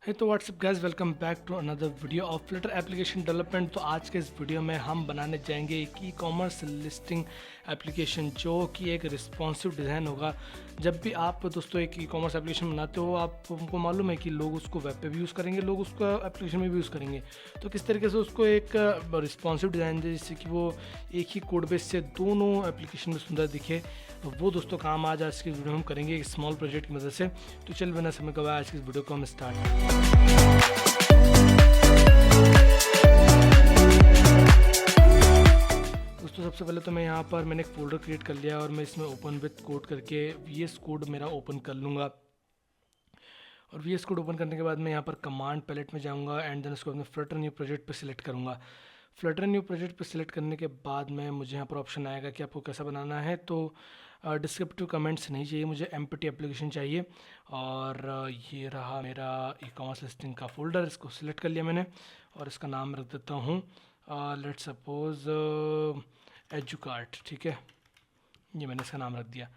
है तो what's up guys, welcome back to another video of Flutter application development. तो आज के इस वीडियो में हम बनाने जाएंगे एक ई कॉमर्स लिस्टिंग एप्लीकेशन जो कि एक रिस्पॉन्सिव डिज़ाइन होगा। जब भी आप दोस्तों एक ई कॉमर्स एप्लीकेशन बनाते हो, आपको मालूम है कि लोग उसको वेब पे भी यूज़ करेंगे, लोग उसको एप्लीकेशन में भी यूज़ करेंगे। तो किस तरीके से उसको एक रिस्पॉन्सिव डिज़ाइन दे जिससे कि वो एक ही कोड बेस से दोनों एप्लीकेशन में सुंदर दिखे, वो दोस्तों काम आज की वीडियो में हम करेंगे एक स्मॉल प्रोजेक्ट की मदद से। तो चल बिना समय गवाए आज की इस वीडियो को हम स्टार्ट करते हैं। दोस्तों सबसे पहले तो मैं यहाँ पर मैंने एक फ़ोल्डर क्रिएट कर लिया और मैं इसमें ओपन विथ कोड करके VS कोड मेरा ओपन कर लूँगा। और VS कोड ओपन करने के बाद मैं यहाँ पर कमांड पैलेट में जाऊँगा एंड देन उसको अपने फ्लटर न्यू प्रोजेक्ट पे सिलेक्ट करूँगा। फ्लटर न्यू प्रोजेक्ट पे सिलेक्ट करने के बाद में मुझे यहाँ पर ऑप्शन आएगा कि आपको कैसा बनाना है। तो डिस्क्रिप्टिव कमेंट्स नहीं चाहिए, मुझे एम्प्टी एप्लीकेशन चाहिए। और ये रहा मेरा ई कॉमर्स लिस्टिंग का फ़ोल्डर, इसको सिलेक्ट कर लिया मैंने और इसका नाम रख देता हूँ लेट सपोज़ एजुकार्ट। ठीक है, ये मैंने इसका नाम रख दिया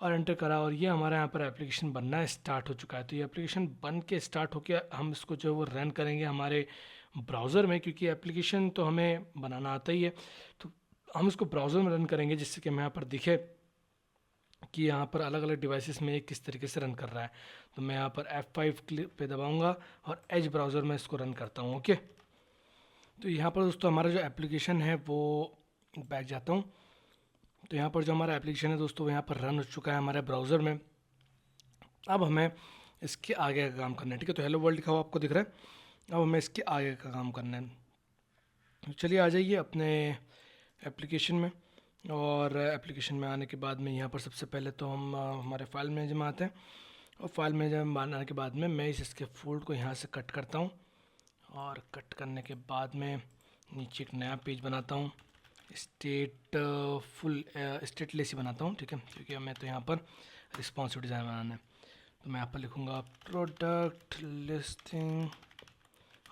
और एंटर करा और ये हमारा यहाँ पर एप्लीकेशन बनना स्टार्ट हो चुका है। तो ये एप्लीकेशन बन के स्टार्ट होकर हम इसको जो है वो रन करेंगे हमारे ब्राउज़र में, क्योंकि एप्लीकेशन तो हमें बनाना आता ही है। तो हम इसको ब्राउज़र में रन करेंगे जिससे कि हमें यहाँ पर दिखे कि यहाँ पर अलग अलग डिवाइसेस में किस तरीके से रन कर रहा है। तो मैं यहाँ पर F5 पे दबाऊँगा और एज ब्राउज़र में इसको रन करता हूँ। ओके, तो यहाँ पर दोस्तों हमारा जो एप्लीकेशन है वो बैक जाता हूँ। तो यहाँ पर जो हमारा एप्लीकेशन है दोस्तों वो यहाँ पर रन हो चुका है हमारे ब्राउज़र में। अब हमें इसके आगे का काम करना है। ठीक है, तो हेलो वर्ल्ड लिखा हुआ आपको दिख रहा है। अब हमें इसके आगे का काम करना है। तो चलिए आ जाइए अपने एप्लीकेशन में। और एप्लीकेशन में आने के बाद में यहाँ पर सबसे पहले तो हम हमारे फाइल मैनेजर में आते हैं। और फाइल मैनेजर में आने के बाद में मैं इसके फोल्ड को यहाँ से कट करता हूँ और कट करने के बाद में नीचे एक नया पेज बनाता हूँ, स्टेटलेस ही बनाता हूँ। ठीक है, क्योंकि मैं तो यहाँ पर रिस्पॉन्सिव डिज़ाइन बनाना है। तो मैं यहाँ पर लिखूँगा प्रोडक्ट लिस्टिंग।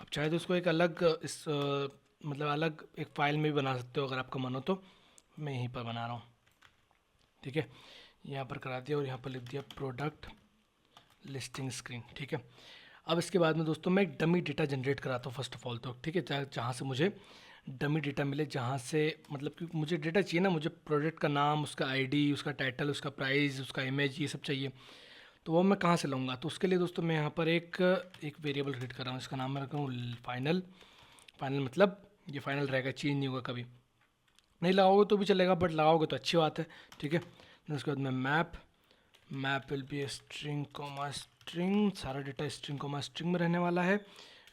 आप चाहे तो उसको एक अलग मतलब अलग एक फ़ाइल में भी बना सकते हो अगर आपका मन हो तो। मैं यहीं पर बना रहा हूँ। ठीक है, यहाँ पर करा दिया और यहाँ पर लिख दिया प्रोडक्ट लिस्टिंग स्क्रीन। ठीक है, अब इसके बाद में दोस्तों मैं एक डमी डेटा जनरेट कराता हूँ फर्स्ट ऑफ ऑल। तो ठीक है, जहाँ से मुझे डमी डेटा मिले, जहाँ से मतलब कि मुझे डेटा चाहिए ना, मुझे प्रोडक्ट का नाम, उसका आईडी, उसका टाइटल, उसका प्राइस, उसका इमेज, ये सब चाहिए। तो वो मैं कहाँ से लाऊंगा? तो उसके लिए दोस्तों मैं यहाँ पर एक वेरिएबल क्रिएट कर रहा हूँ। इसका नाम मैं रख रहा हूँ फाइनल। फाइनल मतलब ये फाइनल रहेगा, चेंज नहीं होगा कभी। नहीं लगाओगे तो भी चलेगा, बट लगाओगे तो अच्छी बात है। ठीक है, उसके बाद मैं map will be string comma string, सारा डेटा स्ट्रिंग कॉमा स्ट्रिंग में रहने वाला है।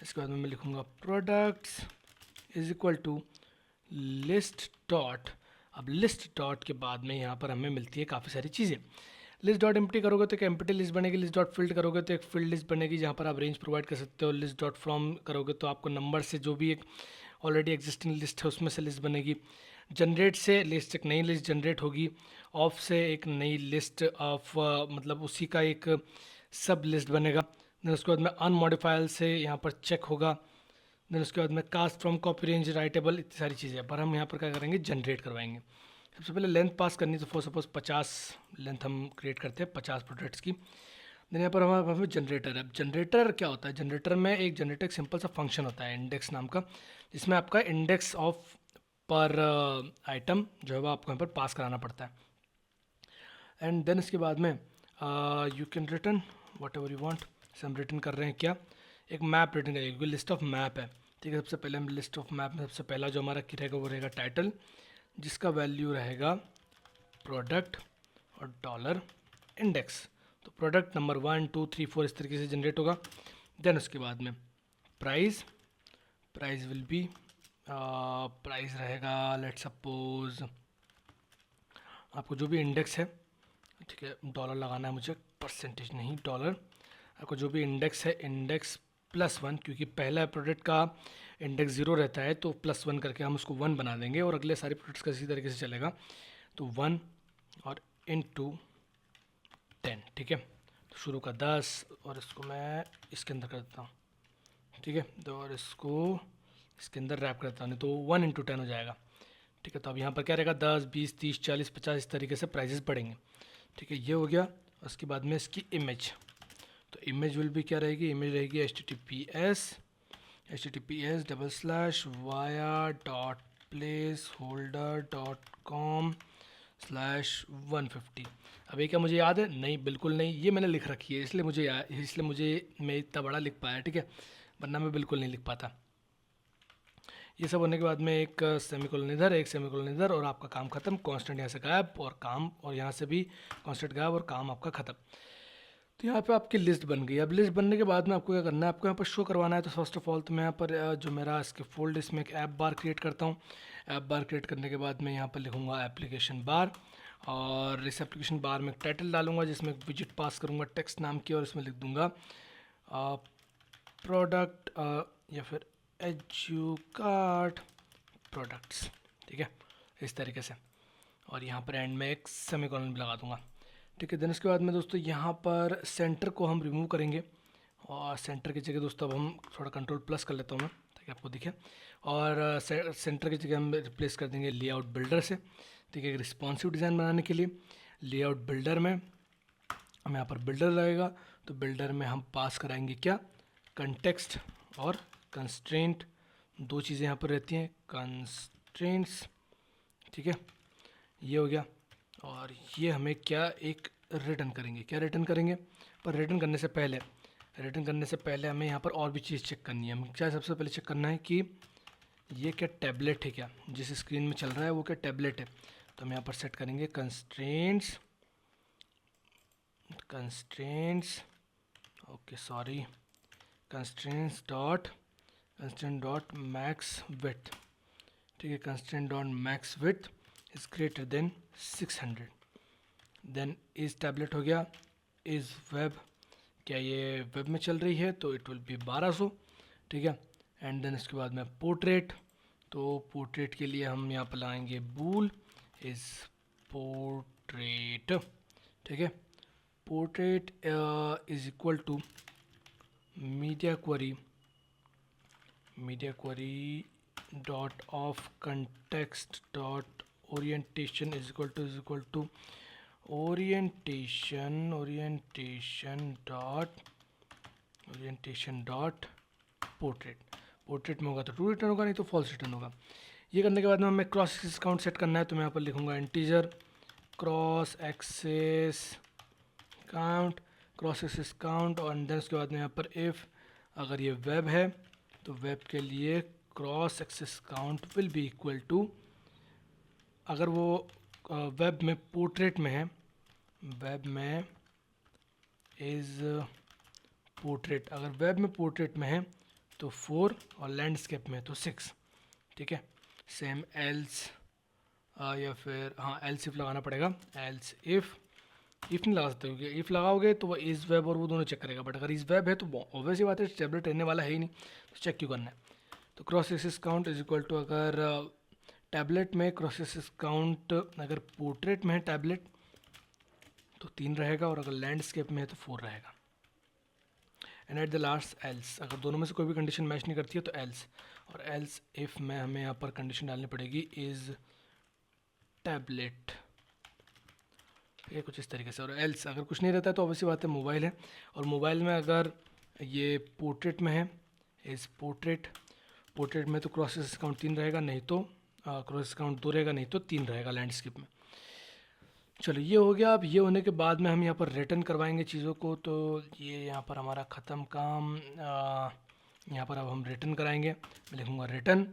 इसके बाद में मैं लिखूँगा products is equal to list dot. अब लिस्ट डॉट के बाद में यहाँ पर हमें मिलती है काफ़ी सारी चीज़ें। लिस्ट डॉट एम्प्टी करोगे तो एक एम्प्टी लिस्ट बनेगी, लिस्ट डॉट फिल्ड करोगे तो एक फील्ड लिस्ट बनेगी जहाँ पर आप रेंज प्रोवाइड कर सकते हो। लिस्ट डॉट फ्रॉम करोगे तो आपको नंबर से जो भी एक ऑलरेडी एग्जिस्टिंग लिस्ट है उसमें से लिस्ट बनेगी। जनरेट से लिस्ट एक नई लिस्ट जनरेट होगी। ऑफ से एक नई लिस्ट ऑफ मतलब उसी का एक सब लिस्ट बनेगा। देन उसके बाद में अनमॉडिफाइल से यहाँ पर चेक होगा। देन उसके बाद में cast from copy range writable, इतनी सारी चीज़ें पर हम यहाँ पर क्या करेंगे, जनरेट करवाएंगे। सबसे पहले लेंथ पास करनी, तो फॉर सपोज 50 लेंथ हम क्रिएट करते हैं 50 प्रोडक्ट्स की। देन यहाँ पर हमारे पास में जनरेटर है। अब जनरेटर क्या होता है? जनरेटर में एक सिंपल सा फंक्शन होता है इंडेक्स नाम का, जिसमें आपका इंडेक्स ऑफ पर आइटम जो है वो आपको यहाँ पर पास कराना पड़ता है। एंड देन इसके बाद में you can return what ever you want. हम रिटर्न कर रहे हैं क्या? एक मैप रिटर्न करेंगे क्योंकि लिस्ट ऑफ मैप है। ठीक है, सबसे पहले हम लिस्ट ऑफ मैप में सबसे पहला जो हमारा की रहेगा वो रहेगा टाइटल, जिसका वैल्यू रहेगा प्रोडक्ट और डॉलर इंडेक्स। तो प्रोडक्ट नंबर 1 2 3 4 इस तरीके से जनरेट होगा। देन उसके बाद में प्राइस विल बी प्राइस रहेगा लेट सपोज आपको जो भी इंडेक्स है, ठीक है, डॉलर लगाना है मुझे, परसेंटेज नहीं डॉलर। आपको जो भी इंडेक्स है इंडेक्स +1, क्योंकि पहला प्रोडक्ट का इंडेक्स 0 रहता है तो +1 करके हम उसको 1 बना देंगे और अगले सारे प्रोडक्ट्स का इसी तरीके से चलेगा। तो 1 और इनटू 10। ठीक है, तो शुरू का 10 और इसको मैं इसके अंदर कर देता हूँ। ठीक है, तो और इसको इसके अंदर रैप करता हूँ, नहीं तो 1 इंटू 10 हो जाएगा। ठीक है, तो अब यहाँ पर क्या रहेगा 10 20 30 40 50 इस तरीके से प्राइजेस बढ़ेंगे। ठीक है, ये हो गया। उसके बाद में इसकी इमेज, तो इमेज विल भी क्या रहेगी, इमेज रहेगी https://via.placeholder.com/150। अब ये क्या मुझे याद है? नहीं, बिल्कुल नहीं, ये मैंने लिख रखी है इसलिए मुझे मैं इतना बड़ा लिख पाया, ठीक है, वरना मैं बिल्कुल नहीं लिख पाता। ये सब होने के बाद में एक सेमीकोलन इधर, एक सेमीकोलन इधर, और आपका काम खत्म। कांस्टेंट यहाँ से गायब और काम, और यहाँ से भी कांस्टेंट गायब और काम आपका खत्म। तो यहाँ पे आपकी लिस्ट बन गई। अब लिस्ट बनने के बाद में आपको क्या करना है, आपको यहाँ पर शो करवाना है। तो फर्स्ट ऑफ ऑल तो मैं यहाँ पर जो मेरा इसके फोल्ड, इसमें एक ऐप बार क्रिएट करता हूँ। ऐप बार क्रिएट करने के बाद मैं यहाँ पर लिखूँगा एप्लीकेशन बार, और इस एप्लीकेशन बार में टाइटल डालूंगा जिसमें एक विजिट पास करूँगा टेक्स्ट नाम की, और इसमें लिख दूँगा प्रोडक्ट या फिर एजुकार्ट प्रोडक्ट्स, ठीक है, इस तरीके से। और यहाँ पर एंड में एक सेमीकोलन भी लगा दूंगा, ठीक है। देन उसके बाद में दोस्तों यहाँ पर सेंटर को हम रिमूव करेंगे, और सेंटर की जगह दोस्तों अब हम थोड़ा कंट्रोल प्लस कर लेता हूँ मैं ताकि आपको दिखे। और सेंटर की जगह हम रिप्लेस कर देंगे लेआउट बिल्डर से, ठीक है, रिस्पॉन्सिव डिज़ाइन बनाने के लिए। लेआउट बिल्डर में हम यहाँ पर बिल्डर लगेगा, तो बिल्डर में हम पास कराएंगे क्या, कंटेक्स्ट और कंस्ट्रेंट। दो चीज़ें यहाँ पर रहती हैं, कंस्ट्रेंट्स, ठीक है, ये हो गया। और ये हमें क्या एक रिटर्न करेंगे, क्या रिटर्न करेंगे, पर रिटर्न करने से पहले हमें यहाँ पर और भी चीज़ चेक करनी है। हमें क्या सबसे पहले चेक करना है कि ये क्या टैबलेट है, क्या जिस स्क्रीन में चल रहा है वो क्या टैबलेट है। तो हम यहाँ पर सेट करेंगे constraints, constraint dot max width, ठीक है, constraint dot max width is greater than 600। Then इस टैबलेट हो गया, इज़ वेब, क्या ये वेब में चल रही है, तो इट विल बी 1200, ठीक है। एंड देन इसके बाद में पोर्ट्रेट, तो पोर्ट्रेट के लिए हम यहाँ पर लाएंगे बूल इज़ पोर्ट्रेट, ठीक है। Portrait is equal to media query dot of context dot orientation is equal to orientation dot portrait में होगा तो ट्रू रिटर्न होगा, नहीं तो फॉल्स रिटर्न होगा। ये करने के बाद में हमें क्रॉस एक्सिस काउंट सेट करना है, तो मैं यहाँ पर लिखूँगा इंटीजर क्रॉस एक्सिस काउंट, और देन उसके बाद में यहाँ पर इफ़ अगर ये वेब है तो वेब के लिए cross axis count will be equal to, अगर वो वेब में पोर्ट्रेट में है, वेब में इज़ पोर्ट्रेट, अगर वेब में पोर्ट्रेट में है तो 4 और लैंडस्केप में तो 6, ठीक है। सेम एल्स या फिर हाँ एल्स इफ़ लगाना पड़ेगा, एल्स इफ़ नहीं लगा सकते क्योंकि इफ़ लगाओगे तो वो इज़ वेब और वो दोनों चेक करेगा, बट अगर इज़ वेब है तो ऑब्वियस ही बात है टैबलेट रहने वाला है ही नहीं, तो चेक क्यों करना है। तो cross axis count is equal to, अगर टैबलेट में क्रॉस एक्सिस काउंट अगर पोर्ट्रेट में है टैबलेट तो 3 रहेगा, और अगर लैंडस्केप में है तो 4 रहेगा। And at the last else, अगर दोनों में से कोई भी कंडीशन मैच नहीं करती है तो एल्स, और एल्स इफ़ में हमें यहाँ पर कंडीशन डालनी पड़ेगी इज़ टैबलेट, ये कुछ इस तरीके से। और एल्स अगर कुछ नहीं रहता है तो ऑब्वियसली बात है मोबाइल है, और मोबाइल में अगर ये पोर्ट्रेट में है इज़ पोर्ट्रेट में तो क्रॉस एक्सिस काउंट 3 रहेगा, नहीं तो क्रॉस एक्सिस काउंट 2 रहेगा, नहीं तो 3 रहेगा लैंडस्केप में। चलो ये हो गया। अब ये होने के बाद में हम यहाँ पर रिटर्न करवाएंगे चीज़ों को, तो ये यहाँ पर हमारा ख़त्म काम। यहाँ पर अब हम रिटर्न कराएंगे, मैं लिखूँगा रिटर्न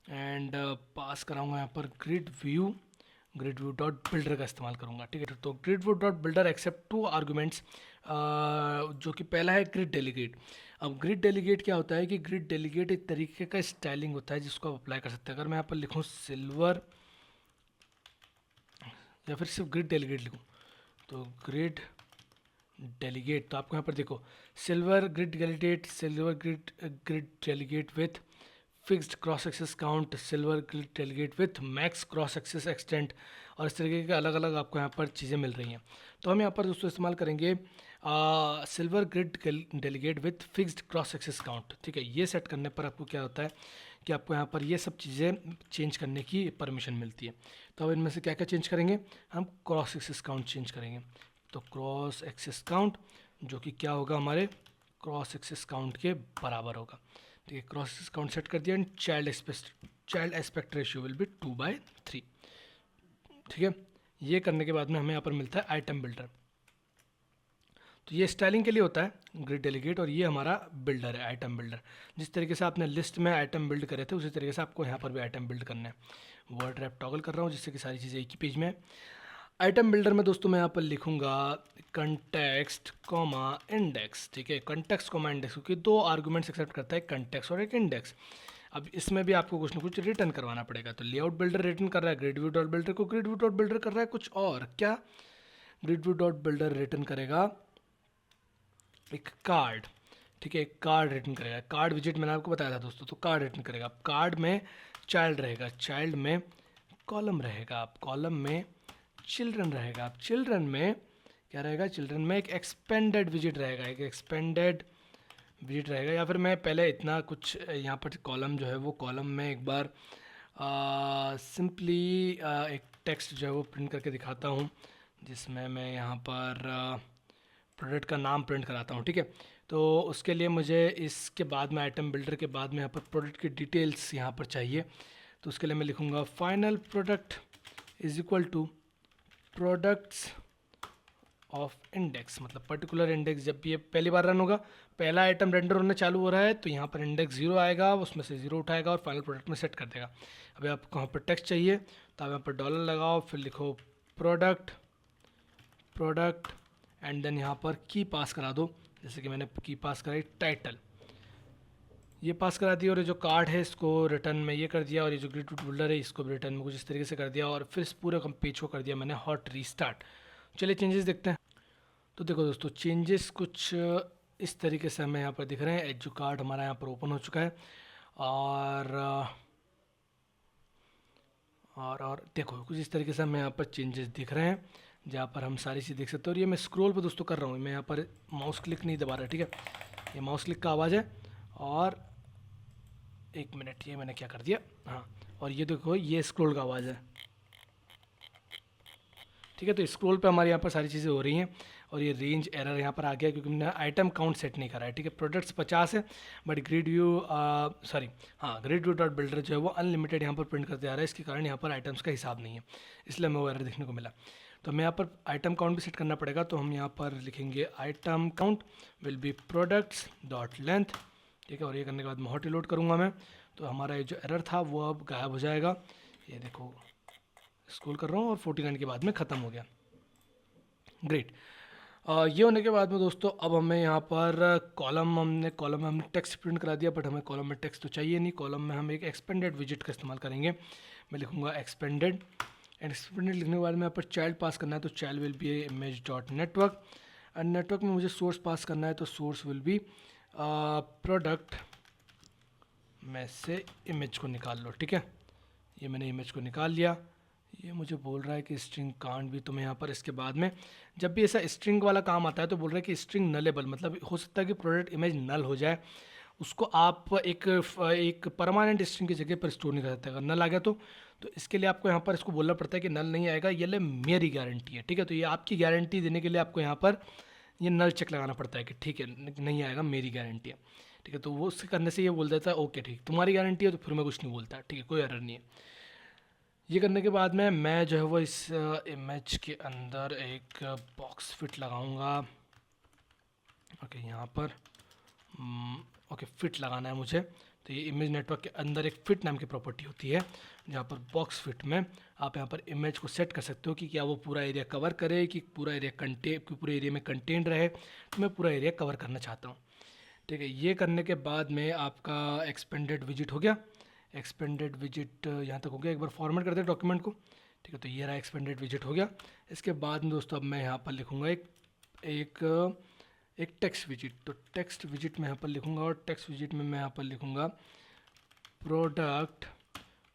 एंड पास कराऊँगा यहाँ पर ग्रिड व्यू डॉट बिल्डर का इस्तेमाल करूँगा, ठीक है। तो grid view dot builder accept 2 arguments, जो कि पहला है ग्रिड डेलीगेट। अब ग्रिड डेलीगेट क्या होता है कि ग्रिड डेलीगेट एक तरीके का स्टाइलिंग होता है जिसको आप अप्लाई कर सकते हैं। अगर मैं यहाँ पर लिखूँ सिल्वर या फिर सिर्फ ग्रिड डेलीगेट लिखूँ, तो ग्रिड डेलीगेट, तो आपको यहाँ पर देखो sliver grid delegate with fixed cross axis count, sliver grid delegate with max cross axis extent, और इस तरीके के अलग अलग आपको यहाँ पर चीज़ें मिल रही हैं। तो हम यहाँ पर दोस्तों इस्तेमाल करेंगे sliver grid delegate with fixed cross axis count, ठीक है। ये सेट करने पर आपको क्या होता है कि आपको यहाँ पर ये सब चीज़ें चेंज करने की परमिशन मिलती है। तो अब इनमें से क्या क्या चेंज करेंगे, हम क्रॉस एक्सेस काउंट चेंज करेंगे। तो क्रॉस एक्सेस काउंट जो कि क्या होगा, हमारे क्रॉस एक्सिस काउंट के बराबर होगा। ठीक है, क्रॉस एक्सिस काउंट सेट कर दिया and child aspect ratio will be 2/3। ठीक है, ये करने के बाद में हमें यहाँ पर मिलता है आइटम बिल्डर। तो ये स्टाइलिंग के लिए होता है ग्रिड डेलीगेट, और ये हमारा बिल्डर है, आइटम बिल्डर। जिस तरीके से आपने लिस्ट में आइटम बिल्ड करे थे उसी तरीके से आपको यहाँ पर भी आइटम बिल्ड करना है। वर्ड रैप टॉगल कर रहा हूँ जिससे कि सारी चीज़ें एक ही पेज में है। आइटम बिल्डर में दोस्तों मैं यहाँ पर लिखूंगा कंटेक्स्ट कॉमा इंडेक्स। ठीक है, कंटेक्स्ट कॉमा इंडेक्स, क्योंकि दो आर्गूमेंट्स एक्सेप्ट करता है, कंटेक्स्ट और एक इंडेक्स। अब इसमें भी आपको कुछ ना कुछ रिटर्न करवाना पड़ेगा। तो लेआउट बिल्डर रिटर्न कर रहा है ग्रिड व्यू डॉट बिल्डर को, ग्रिड व्यू डॉट बिल्डर कर रहा है कुछ और। क्या? Grid view dot builder return करेगा एक कार्ड। ठीक है, एक कार्ड रिटर्न करेगा। कार्ड विजिट मैंने आपको बताया था दोस्तों, तो कार्ड रिटर्न करेगा। कार्ड में चाइल्ड रहेगा, चाइल्ड में कॉलम रहेगा, आप कॉलम में चिल्ड्रन रहेगा, आप चिल्ड्रन में क्या रहेगा, चिल्ड्रन में एक एक्सपेंडेड विजिट रहेगा, एक एक्सपेंडेड विजिट रहेगा। या फिर मैं पहले इतना कुछ यहाँ पर कॉलम जो है वो कॉलम में एक बार सिंपली एक टेक्स्ट जो है वो प्रिंट करके दिखाता हूँ, जिसमें मैं यहाँ पर प्रोडक्ट का नाम प्रिंट कराता हूँ। ठीक है, तो उसके लिए मुझे इसके बाद में आइटम बिल्डर के बाद में यहाँ पर प्रोडक्ट की डिटेल्स यहाँ पर चाहिए। तो उसके लिए मैं लिखूँगा final product is equal to products of index, मतलब पर्टिकुलर इंडेक्स। जब ये पहली बार रन होगा, पहला आइटम रेंडर होना चालू हो रहा है, तो यहाँ पर इंडेक्स 0 आएगा, उसमें से 0 उठाएगा और फाइनल प्रोडक्ट में सेट कर देगा। अभी आपको यहाँ पर टेक्स्ट चाहिए तो आप यहाँ पर डॉलर लगाओ, फिर लिखो प्रोडक्ट एंड देन यहाँ पर की पास करा दो। जैसे कि मैंने की पास कराई टाइटल, ये पास करा दिया, और ये जो कार्ड है इसको रिटर्न में ये कर दिया, और ये जो ग्रिड बिल्डर है इसको भी रिटर्न में कुछ इस तरीके से कर दिया, और फिर इस पूरे पेज को कर दिया मैंने हॉट रीस्टार्ट। चलिए चेंजेस देखते हैं। तो देखो दोस्तों, चेंजेस कुछ इस तरीके से हमें यहाँ पर दिख रहे हैं। एज कार्ड हमारा यहाँ पर ओपन हो चुका है, और देखो कुछ इस तरीके से हमें यहाँ पर चेंजेस दिख रहे हैं, जहाँ पर हम सारी चीज़ देख सकते हैं। और ये मैं स्क्रॉल पर दोस्तों कर रहा हूँ, मैं यहाँ पर माउस क्लिक नहीं दबा रहा। ठीक है, ये माउस क्लिक का आवाज़ है। और एक मिनट, ये मैंने क्या कर दिया, हाँ, और ये देखो ये स्क्रॉल का आवाज़ है। ठीक है, तो स्क्रॉल पे हमारे यहाँ पर सारी चीज़ें हो रही हैं। और ये रेंज एरर यहाँ पर आ गया क्योंकि हमने आइटम काउंट सेट नहीं करा है। ठीक है, प्रोडक्ट्स 50 है, but grid view grid view dot builder जो है वो अनलिमिटेड यहाँ पर प्रिंट करते आ रहा है। इसके कारण यहाँ पर आइटम्स का हिसाब नहीं है, इसलिए हमें वो एरर देखने को मिला। तो हमें यहाँ पर आइटम काउंट भी सेट करना पड़ेगा। तो हम यहाँ पर लिखेंगे item count will B products dot length. ठीक है, और ये करने के बाद मैं हॉट रिलोड करूँगा मैं, तो हमारा ये जो एरर था वो अब गायब हो जाएगा। ये देखो स्क्रॉल कर रहा हूँ और 49 के बाद में ख़त्म हो गया। ग्रेट। ये होने के बाद में दोस्तों अब हमें यहाँ पर कॉलम में हमने टेक्स्ट प्रिंट करा दिया, बट हमें कॉलम में टेक्स्ट तो चाहिए नहीं। कॉलम में हम एक एक्सपेंडेड विजिट का इस्तेमाल करेंगे। मैं लिखूँगा एक्सपेंडेड लिखने के बाद में यहाँ पर चाइल्ड पास करना है, तो child will be image dot network. And network में मुझे सोर्स पास करना है, तो सोर्स विल बी प्रोडक्ट में से इमेज को निकाल लो। ठीक है, ये मैंने इमेज को निकाल लिया। ये मुझे बोल रहा है कि स्ट्रिंग कांट भी, तो मैं यहाँ पर इसके बाद में जब भी ऐसा स्ट्रिंग वाला काम आता है तो बोल रहा है कि स्ट्रिंग नलेबल, मतलब हो सकता है कि प्रोडक्ट इमेज नल हो जाए, उसको आप एक परमानेंट स्ट्रिंग की जगह पर स्टोर नहीं कर सकते। अगर नल आ गया तो इसके लिए आपको यहाँ पर इसको बोलना पड़ता है कि नल नहीं आएगा, ये ले मेरी गारंटी है। ठीक है, तो ये आपकी गारंटी देने के लिए आपको यहाँ पर ये नल चेक लगाना पड़ता है कि ठीक है नहीं आएगा, मेरी गारंटी है। ठीक है, तो वो उससे करने से ये बोल देता है ओके ठीक तुम्हारी गारंटी है, तो फिर मैं कुछ नहीं बोलता। ठीक है, कोई एरर नहीं है। ये करने के बाद में मैं जो है वो इस इमेज के अंदर एक बॉक्स फिट लगाऊंगा। ओके, यहाँ पर ओके फिट लगाना है मुझे। तो ये इमेज नेटवर्क के अंदर एक फिट नाम की प्रॉपर्टी होती है, जहाँ पर बॉक्स फिट में आप यहाँ पर इमेज को सेट कर सकते हो कि क्या वो पूरा एरिया कवर करे, कि पूरा एरिया पूरे एरिया में कंटेंट रहे। तो मैं पूरा एरिया कवर करना चाहता हूँ। ठीक है, ये करने के बाद में आपका एक्सपेंडेड विजिट हो गया। एक्सपेंडेड विजिट यहाँ तक हो गया। एक बार फॉर्मेट कर दे डॉक्यूमेंट को। ठीक है, तो ये रहा एक्सपेंडेड विजिट हो गया। इसके बाद में दोस्तों अब मैं यहाँ पर लिखूँगा एक टेक्स्ट विजिट। तो टेक्स्ट विजिट में यहाँ पर लिखूँगा, और टेक्स्ट विजिट में मैं यहाँ पर लिखूँगा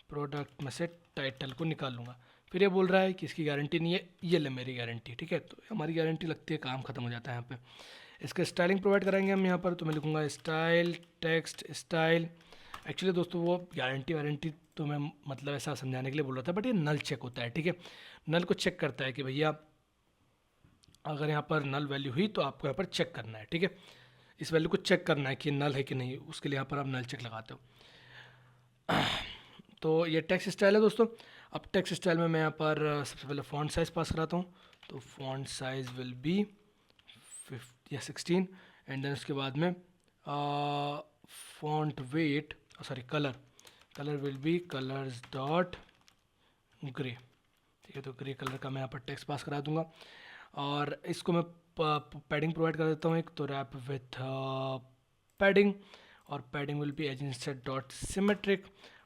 प्रोडक्ट में से टाइटल को निकाल लूँगा। फिर ये बोल रहा है कि इसकी गारंटी नहीं है, ये ले मेरी गारंटी। ठीक है, तो हमारी गारंटी लगती है, काम ख़त्म हो जाता है यहाँ पे। इसका स्टाइलिंग प्रोवाइड कराएंगे हम यहाँ पर, तो मैं लिखूँगा स्टाइल टेक्स्ट स्टाइल। एक्चुअली दोस्तों वो गारंटी तो मैं मतलब ऐसा समझाने के लिए बोल रहा था, बट ये नल चेक होता है। ठीक है, नल को चेक करता है कि भैया अगर यहाँ पर नल वैल्यू हुई तो आपको यहाँ पर चेक करना है, ठीक है। इस वैल्यू को चेक करना है कि नल है कि नहीं, उसके लिए यहाँ पर आप नल चेक लगाते हो। तो ये टेक्स्ट स्टाइल है दोस्तों। अब टेक्स्ट स्टाइल में मैं यहाँ पर सबसे पहले फ़ॉन्ट साइज़ पास कराता हूँ। तो फ़ॉन्ट साइज़ विल बी 50 या 16 एंड देन उसके बाद में font weight sorry colour will be colours dot grey, ठीक है। तो ग्रे कलर का मैं यहाँ पर टेक्स्ट पास करा दूंगा और इसको मैं पैडिंग प्रोवाइड कर देता हूँ एक, तो रैप विथ पैडिंग और padding will be edge insets dot symmetric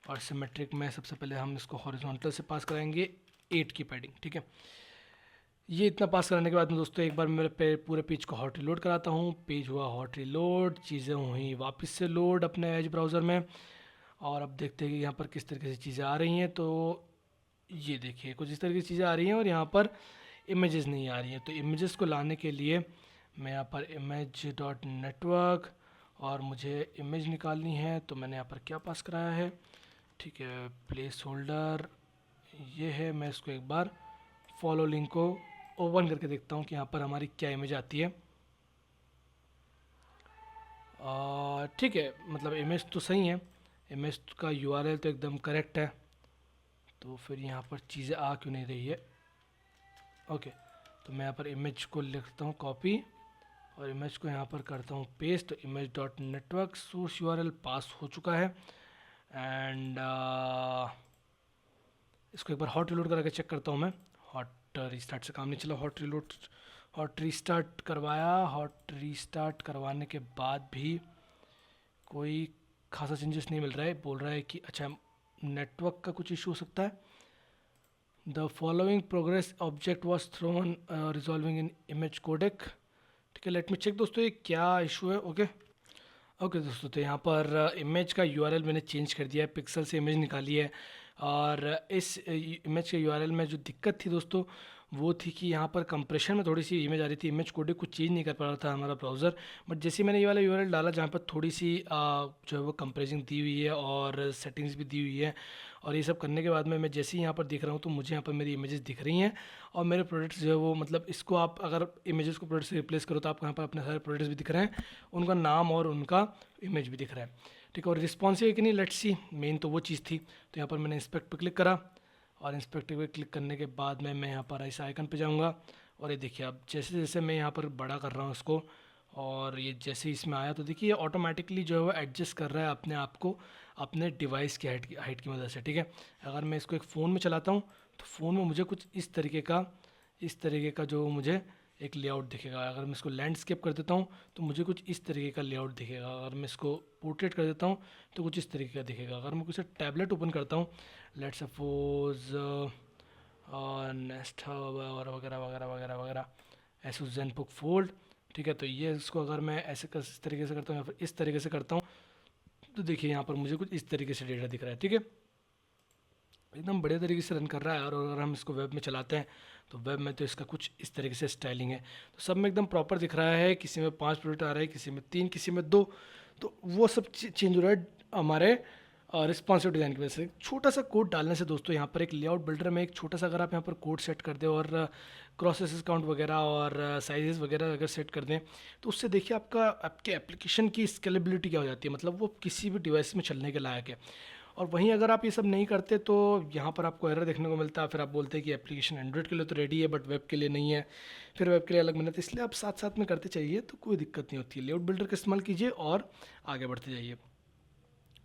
और सिमेट्रिक में सबसे पहले हम इसको हॉरिजॉन्टल से पास कराएंगे 8 की पैडिंग, ठीक है। ये इतना पास कराने के बाद में दोस्तों एक बार मेरे पूरे पेज को हॉट रीलोड कराता हूँ। पेज हुआ हॉट रीलोड, चीज़ें हुई वापस से लोड अपने एज ब्राउज़र में और अब देखते हैं कि यहाँ पर किस तरीके से चीज़ें आ रही हैं। तो ये देखिए कुछ इस तरीके की चीज़ें आ रही हैं और यहाँ पर इमेजेस नहीं आ रही हैं। तो इमेजेस को लाने के लिए मैं यहाँ पर इमेज डॉट नेटवर्क और मुझे इमेज निकालनी है, तो मैंने यहाँ पर क्या पास कराया है, ठीक है, प्लेस होल्डर ये है। मैं इसको एक बार फॉलो लिंक को ओपन करके देखता हूँ कि यहाँ पर हमारी क्या इमेज आती है। ठीक है, मतलब इमेज तो सही है, इमेज का यूआरएल तो एकदम करेक्ट है, तो फिर यहाँ पर चीज़ें आ क्यों नहीं रही है। ओके, तो मैं यहाँ पर इमेज को लिखता हूँ कॉपी और इमेज को यहाँ पर करता हूँ पेस्ट। तो image dot network source URL pass हो चुका है एंड इसको एक बार हॉट रीलोड करके चेक करता हूँ मैं। हॉट रीस्टार्ट से काम नहीं चला, हॉट रीस्टार्ट करवाया। हॉट रीस्टार्ट करवाने के बाद भी कोई खासा चेंजेस नहीं मिल रहा है। बोल रहा है कि अच्छा नेटवर्क का कुछ इशू हो सकता है। The following progress object was thrown resolving in image codec, ठीक है। लेट मी चेक दोस्तों ये क्या इशू है। ओके दोस्तों, तो यहाँ पर इमेज का यूआरएल मैंने चेंज कर दिया है, पिक्सल से इमेज निकाली है और इस इमेज के यूआरएल में जो दिक्कत थी दोस्तों वो थी कि यहाँ पर कंप्रेशन में थोड़ी सी इमेज आ रही थी, इमेज कोडेक कुछ चेंज नहीं कर पा रहा था हमारा ब्राउज़र। बट जैसे मैंने ये वाला यूआरएल डाला जहाँ पर थोड़ी सी जो है वो कंप्रेसिंग दी हुई है और सेटिंग्स भी दी हुई है और ये सब करने के बाद में मैं जैसे ही यहाँ पर दिख रहा हूँ तो मुझे यहाँ पर मेरी इमेजेस दिख रही हैं और मेरे प्रोडक्ट्स जो है वो मतलब इसको आप अगर इमेजेस को प्रोडक्ट से रिप्लेस करो तो आपको यहाँ पर अपने सारे प्रोडक्ट्स भी दिख रहे हैं, उनका नाम और उनका इमेज भी दिख रहा है, ठीक है। और रिस्पॉन्सिव है कि नहीं, लेट्स सी, मेन तो वो चीज़ थी। तो यहाँ पर मैंने इंस्पेक्ट पे क्लिक करा और इंस्पेक्ट पे क्लिक करने के बाद में मैं यहाँ पर इस आइकन पे जाऊँगा और ये देखिए अब जैसे जैसे मैं यहाँ पर बड़ा कर रहा हूँ इसको और ये जैसे इसमें आया तो देखिए ये ऑटोमेटिकली जो है वो एडजस्ट कर रहा है अपने आप को अपने डिवाइस की हाइट की मदद से, ठीक है। अगर मैं इसको एक फ़ोन में चलाता हूँ तो फ़ोन में मुझे कुछ इस तरीके का जो मुझे एक लेआउट दिखेगा। अगर मैं इसको लैंडस्केप कर देता हूँ तो मुझे कुछ इस तरीके का लेआउट दिखेगा। अगर मैं इसको पोर्ट्रेट कर देता हूँ तो कुछ इस तरीके का दिखेगा। अगर मैं कुछ टैबलेट ओपन करता हूँ, लेट्स सपोज नेस्ट और वगैरह वगैरह वगैरह वगैरह एसुस ज़ेनबुक फोल्ड, ठीक है। तो ये इसको अगर मैं ऐसे इस तरीके से करता हूँ या फिर इस तरीके से करता हूँ तो देखिए यहाँ पर मुझे कुछ इस तरीके से डेटा दिख रहा है, ठीक है। एकदम बढ़िया तरीके से रन कर रहा है। और अगर हम इसको वेब में चलाते हैं तो वेब में तो इसका कुछ इस तरीके से स्टाइलिंग है, तो सब में एकदम प्रॉपर दिख रहा है। किसी में 5 प्रोडक्ट आ रहा है, किसी में 3, किसी में 2, तो वो सब चेंज हो रहा है हमारे रिस्पॉन्सिव डिज़ाइन की वजह से। छोटा सा कोड डालने से दोस्तों यहाँ पर एक लेआउट बिल्डर में एक छोटा सा अगर आप यहाँ पर कोड सेट कर दें और क्रॉसेस काउंट वगैरह और साइजेस वगैरह अगर सेट कर दें तो उससे देखिए आपके एप्लीकेशन की स्केलेबिलिटी क्या हो जाती है, मतलब वो किसी भी डिवाइस में चलने के लायक है। और वहीं अगर आप ये सब नहीं करते तो यहाँ पर आपको एरर देखने को मिलता है। फिर आप बोलते हैं कि एप्लीकेशन एंड्रॉइड के लिए तो रेडी है बट वेब के लिए नहीं है, फिर वेब के लिए अलग मेहनत। इसलिए आप साथ साथ में करते चाहिए तो कोई दिक्कत नहीं होती है। लेआउट बिल्डर का इस्तेमाल कीजिए और आगे बढ़ते जाइए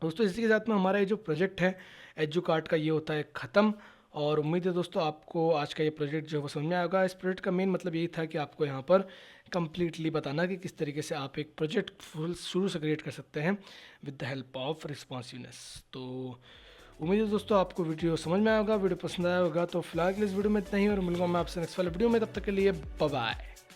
दोस्तों। इसी के साथ में हमारा ये जो प्रोजेक्ट है एजुकार्ट का ये होता है ख़त्म। और उम्मीद है दोस्तों आपको आज का ये प्रोजेक्ट जो है वो समझ में आएगा। इस प्रोजेक्ट का मेन मतलब यही था कि आपको यहाँ पर कम्प्लीटली बताना कि किस तरीके से आप एक प्रोजेक्ट फुल शुरू से क्रिएट कर सकते हैं with the help of responsiveness. तो उम्मीद है दोस्तों आपको वीडियो समझ में आएगा, वीडियो पसंद आया होगा। तो फिलहाल के लिए इस वीडियो में इतना ही और मिलूंगा मैं आपसे नेक्स्ट वाले वीडियो में, तब तक के लिए बाय बाय।